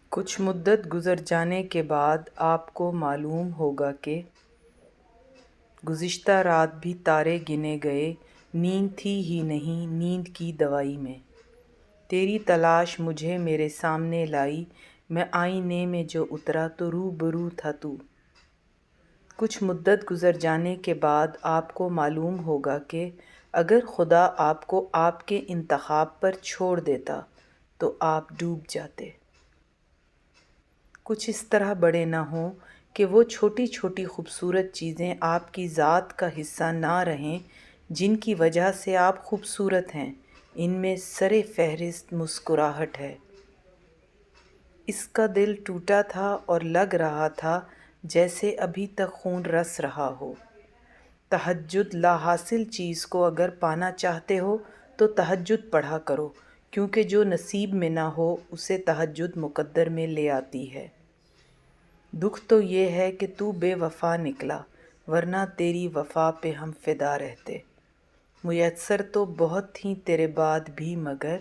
کچھ مدت گزر جانے کے بعد آپ کو معلوم ہوگا کہ گزشتہ رات بھی تارے گنے گئے، نیند تھی ہی نہیں نیند کی دوائی میں۔ تیری تلاش مجھے میرے سامنے لائی، میں آئینے میں جو اترا تو روبرو تھا تو۔ کچھ مدت گزر جانے کے بعد آپ کو معلوم ہوگا کہ اگر خدا آپ کو آپ کے انتخاب پر چھوڑ دیتا تو آپ ڈوب جاتے۔ کچھ اس طرح بڑے نہ ہوں کہ وہ چھوٹی چھوٹی خوبصورت چیزیں آپ کی ذات کا حصہ نہ رہیں جن کی وجہ سے آپ خوبصورت ہیں۔ ان میں سر فہرست مسکراہٹ ہے۔ اس کا دل ٹوٹا تھا اور لگ رہا تھا جیسے ابھی تک خون رس رہا ہو۔ تہجد لا حاصل چیز کو اگر پانا چاہتے ہو تو تہجد پڑھا کرو، کیونکہ جو نصیب میں نہ ہو اسے تہجد مقدر میں لے آتی ہے۔ دکھ تو یہ ہے کہ تو بے وفا نکلا، ورنہ تیری وفا پہ ہم فدا رہتے۔ میسر تو بہت تھیں تیرے بعد بھی مگر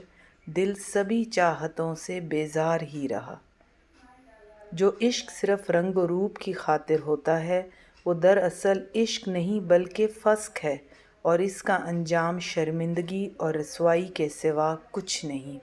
دل سبھی چاہتوں سے بیزار ہی رہا۔ جو عشق صرف رنگ و روپ کی خاطر ہوتا ہے وہ دراصل عشق نہیں بلکہ فسق ہے، اور اس کا انجام شرمندگی اور رسوائی کے سوا کچھ نہیں۔